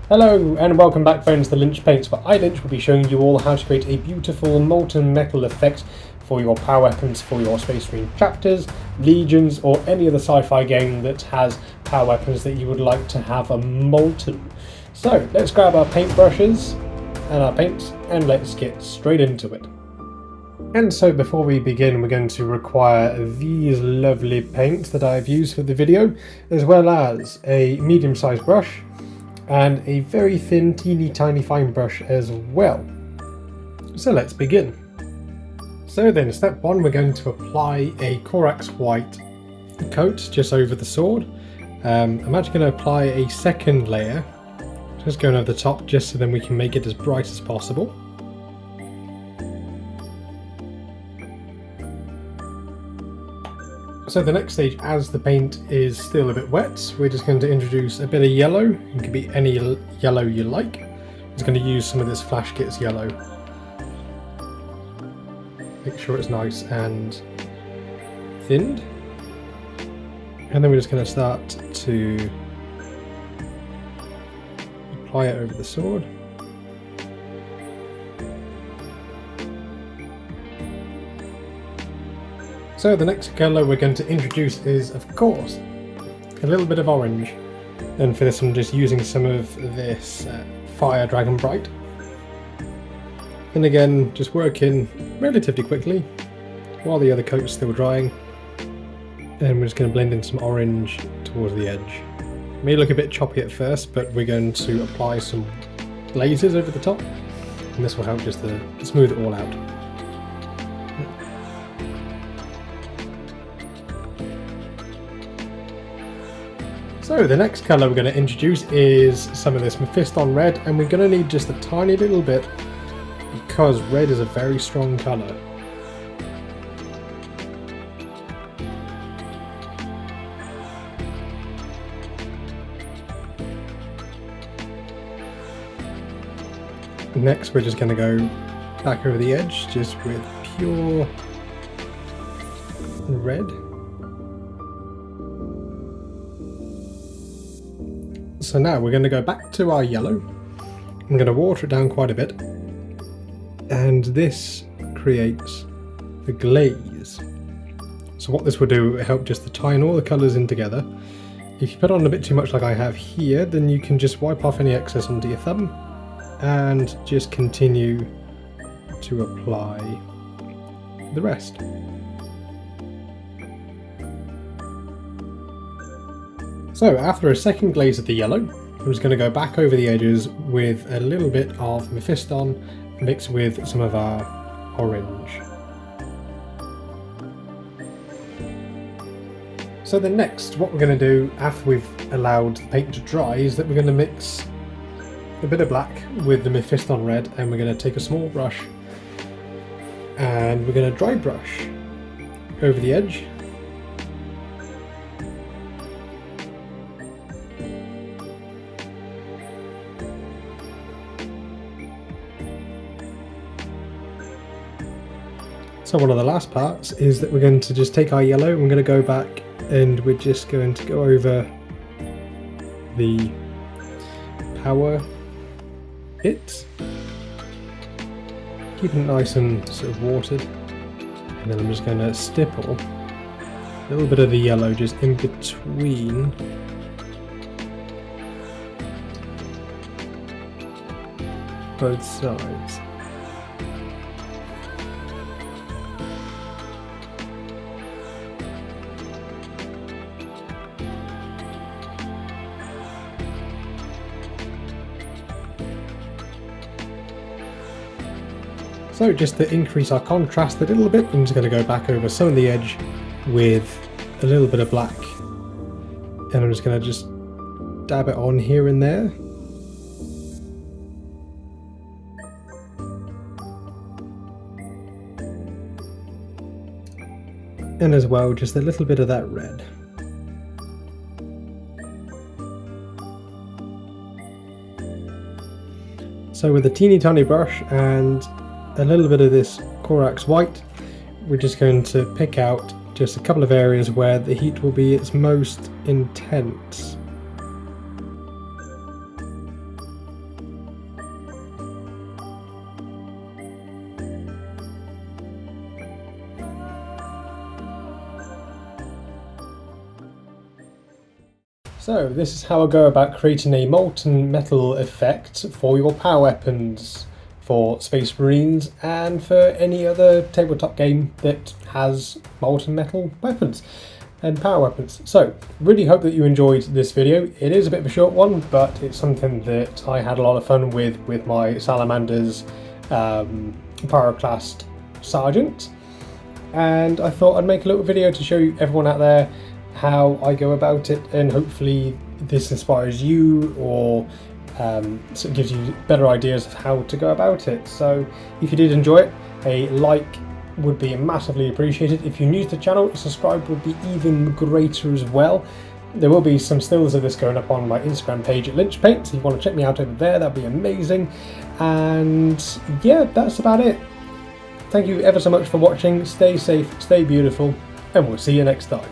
Hello and welcome back friends to Lynch Paints, where Lynch will be showing you all how to create a beautiful molten metal effect for your power weapons for your Space Marine chapters, legions, or any other sci-fi game that has power weapons that you would like to have a molten. So let's grab our paintbrushes and our paints and let's get straight into it. And so before we begin, we're going to require these lovely paints that I've used for the video, as well as a medium-sized brush and a very thin, teeny tiny fine brush as well. So let's begin. So then, step one, we're going to apply a Corax white coat just over the sword. I'm actually going to apply a second layer, just going over the top, just so then we can make it as bright as possible. So the next stage, as the paint is still a bit wet, we're just going to introduce a bit of yellow. It can be any yellow you like. I'm just going to use some of this Flash Kits yellow. Make sure it's nice and thinned. And then we're just going to start to apply it over the sword. So the next colour we're going to introduce is, of course, a little bit of orange. And for this I'm just using some of this Fire Dragon Bright. And again, just working relatively quickly while the other coat's still drying. And we're just going to blend in some orange towards the edge. It may look a bit choppy at first, but we're going to apply some glazes over the top. And this will help just to smooth it all out. So the next colour we're going to introduce is some of this Mephiston red, and we're going to need just a tiny little bit because red is a very strong colour. Next we're just going to go back over the edge just with pure red. So now we're going to go back to our yellow. I'm going to water it down quite a bit, and this creates the glaze. So what this will do, it will help just to tie in all the colours in together. If you put on a bit too much like I have here, then you can just wipe off any excess onto your thumb and just continue to apply the rest. So after a second glaze of the yellow, I'm just going to go back over the edges with a little bit of Mephiston mixed with some of our orange. So then next, what we're going to do after we've allowed the paint to dry is that we're going to mix a bit of black with the Mephiston red, and we're going to take a small brush and we're going to dry brush over the edge. So one of the last parts is that we're going to just take our yellow and we're going to go back and we're just going to go over the power hits, keeping it nice and sort of watered, and then I'm just going to stipple a little bit of the yellow just in between both sides. So just to increase our contrast a little bit, I'm just going to go back over some of the edge with a little bit of black, and I'm just going to just dab it on here and there. And as well, just a little bit of that red. So with a teeny tiny brush and a little bit of this Corax white, we're just going to pick out just a couple of areas where the heat will be its most intense. So this is how I go about creating a molten metal effect for your power weapons for Space Marines and for any other tabletop game that has molten metal weapons and power weapons. So really hope that you enjoyed this video. It is a bit of a short one, but it's something that I had a lot of fun with my Salamanders Pyroclast Sergeant, and I thought I'd make a little video to show everyone out there how I go about it, and hopefully this inspires you or so it gives you better ideas of how to go about it. So if you did enjoy it, a like would be massively appreciated. If you're new to the channel, a subscribe would be even greater as well. There will be some stills of this going up on my Instagram page at Lynch Paint, so if you want to check me out over there, that'd be amazing. And yeah, that's about it. Thank you ever so much for watching. Stay safe, stay beautiful, and we'll see you next time.